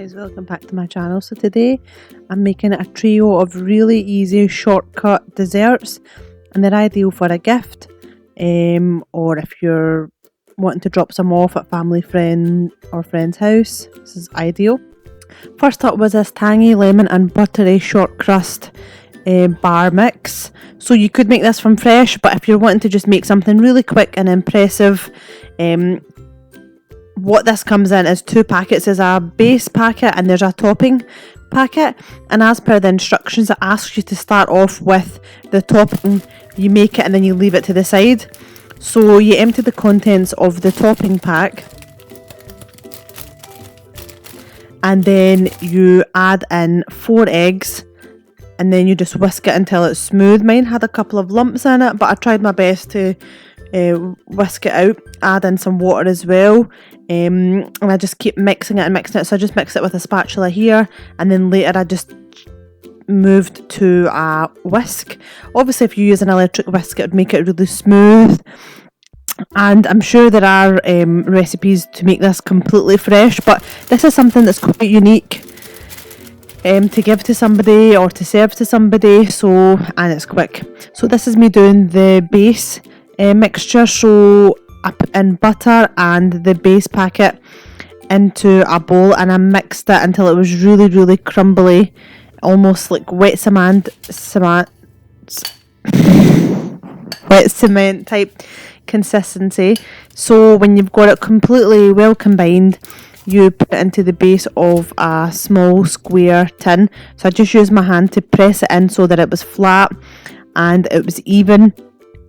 guys, welcome back to my channel. So today I'm making a trio of really easy shortcut desserts, and they're ideal for a gift or if you're wanting to drop some off at family, friend or friend's house. This is ideal. First up was this tangy lemon and buttery short crust bar mix. So you could make this from fresh, but if you're wanting to just make something really quick and impressive, what this comes in is 2 packets. There's a base packet and there's a topping packet, and as per the instructions it asks you to start off with the topping. You make it and then you leave it to the side. So you empty the contents of the topping pack and then you add in 4 eggs and then you just whisk it until it's smooth. Mine had a couple of lumps in it, but I tried my best to whisk it out. Add in some water as well, and I just keep mixing it. So I just mix it with a spatula here, and then later I just moved to a whisk. Obviously if you use an electric whisk it would make it really smooth, and I'm sure there are recipes to make this completely fresh, but this is something that's quite unique to give to somebody or to serve to somebody. So, and it's quick. So this is me doing the base mixture. So I put in butter and the base packet into a bowl and I mixed it until it was really crumbly, almost like wet cement type consistency. So when you've got it completely well combined, you put it into the base of a small square tin. So I just used my hand to press it in so that it was flat and it was even,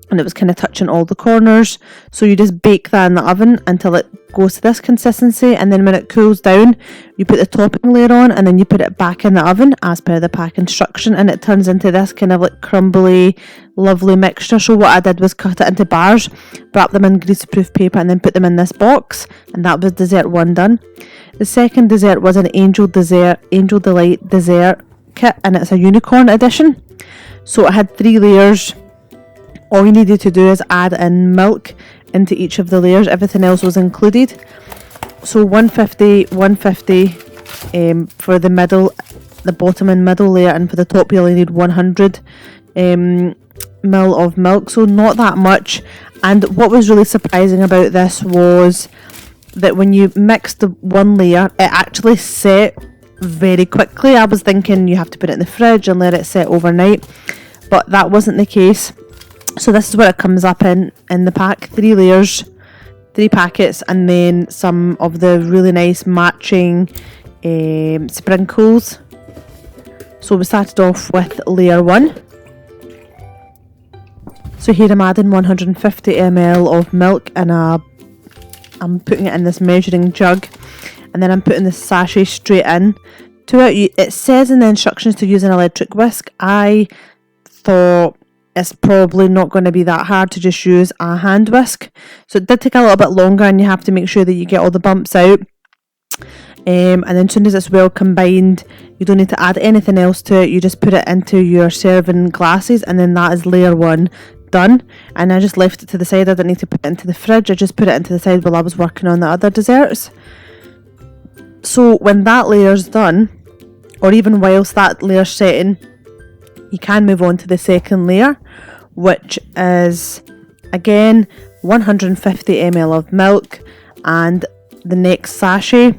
and it was kind of touching all the corners. So you just bake that in the oven until it goes to this consistency, and then when it cools down you put the topping layer on and then you put it back in the oven as per the pack instruction, and it turns into this kind of like crumbly lovely mixture. So what I did was cut it into bars, wrap them in greaseproof paper and then put them in this box, and that was dessert 1 done. The second dessert was an Angel Delight dessert kit, and it's a unicorn edition. So it had 3 layers. All you needed to do is add in milk into each of the layers. Everything else was included. So 150 for the middle, the bottom and middle layer, and for the top you only need 100 ml of milk, so not that much. And what was really surprising about this was that when you mixed the one layer, it actually set very quickly. I was thinking you have to put it in the fridge and let it set overnight, but that wasn't the case. So this is what it comes up in the pack: 3 layers, 3 packets, and then some of the really nice matching sprinkles. So we started off with layer 1. So here I'm adding 150 ml of milk and I'm putting it in this measuring jug, and then I'm putting the sachet straight in to it. It says in the instructions to use an electric whisk. I thought it's probably not going to be that hard to just use a hand whisk. So it did take a little bit longer, and you have to make sure that you get all the bumps out. And then as soon as it's well combined, you don't need to add anything else to it. You just put it into your serving glasses, and then that is layer 1 done. And I just left it to the side. I didn't need to put it into the fridge. I just put it into the side while I was working on the other desserts. So when that layer's done, or even whilst that layer's setting, you can move on to the second layer, which is again 150 ml of milk and the next sachet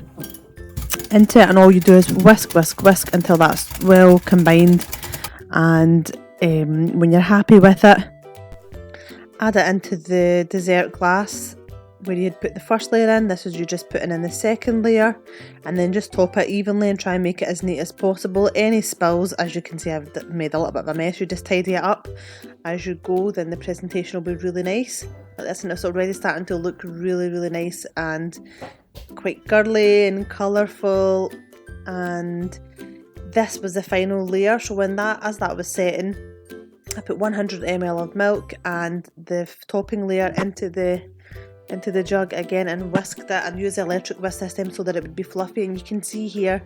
into it, and all you do is whisk until that's well combined. And when you're happy with it, add it into the dessert glass where you'd put the first layer in. This is you just putting in the second layer, and then just top it evenly and try and make it as neat as possible. Any spills, as you can see I've made a little bit of a mess, you just tidy it up as you go, then the presentation will be really nice like this. And it's already starting to look really nice and quite girly and colourful. And this was the final layer. So as that was setting, I put 100 ml of milk and the topping layer into the jug again and whisked it, and used the electric whisk this time so that it would be fluffy. And you can see here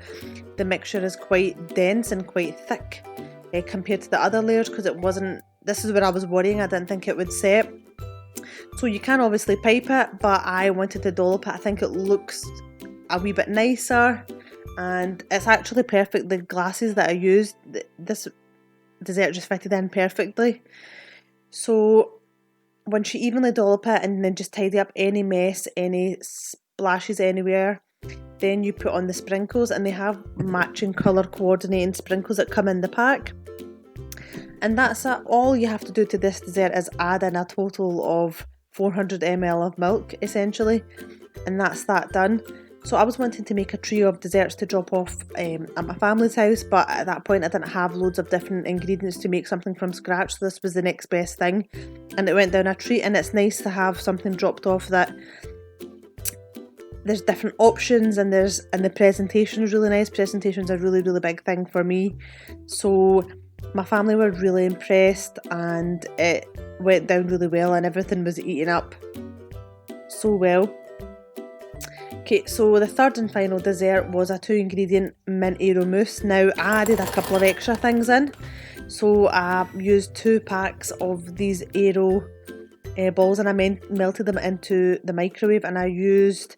the mixture is quite dense and quite thick compared to the other layers, because it wasn't, this is where I was worrying, I didn't think it would set. So you can obviously pipe it, but I wanted to dollop it. I think it looks a wee bit nicer and it's actually perfect. The glasses that I used, this dessert just fitted in perfectly. So once you evenly dollop it and then just tidy up any mess, any splashes anywhere, then you put on the sprinkles, and they have matching colour coordinating sprinkles that come in the pack. And that's it. All you have to do to this dessert is add in a total of 400 ml of milk, essentially, and that's that done. So I was wanting to make a trio of desserts to drop off at my family's house, but at that point I didn't have loads of different ingredients to make something from scratch, so this was the next best thing, and it went down a treat. And it's nice to have something dropped off that there's different options, and the presentation is really nice. Presentation's a really, really big thing for me, so my family were really impressed, and it went down really well, and everything was eaten up so well. Okay, so the third and final dessert was a 2-ingredient mint Aero Mousse. Now I added a couple of extra things in, so I used 2 packs of these Aero balls, and I melted them into the microwave, and I used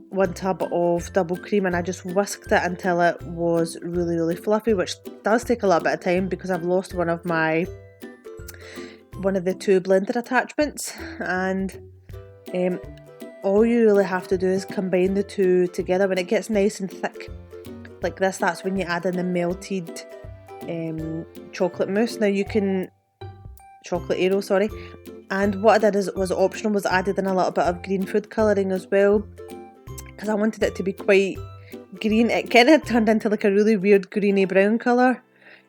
1 tub of double cream, and I just whisked it until it was really, really fluffy, which does take a little bit of time because I've lost one of the 2 blender attachments. And all you really have to do is combine the 2 together. When it gets nice and thick like this, that's when you add in the melted chocolate mousse. Now you can chocolate Aero, sorry. And what I did was optional, was added in a little bit of green food colouring as well, because I wanted it to be quite green. It kind of turned into like a really weird greeny brown colour,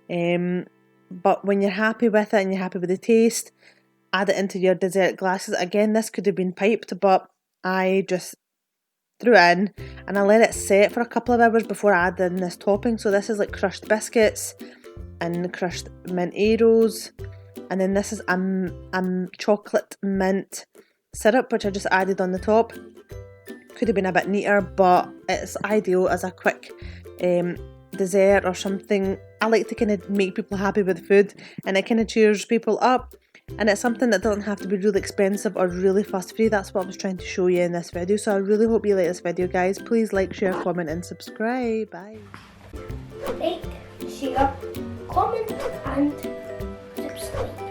but when you're happy with it and you're happy with the taste, add it into your dessert glasses. Again, this could have been piped, but I just threw it in and I let it set for a couple of hours before I added in this topping. So this is like crushed biscuits and crushed mint Aeros, and then this is chocolate mint syrup, which I just added on the top. Could have been a bit neater, but it's ideal as a quick dessert or something. I like to kind of make people happy with food, and it kind of cheers people up, and it's something that doesn't have to be really expensive or really fuss free. That's what I was trying to show you in this video. So I really hope you like this video, guys. Please like, share, comment and subscribe. Bye. Like, share, comment and subscribe.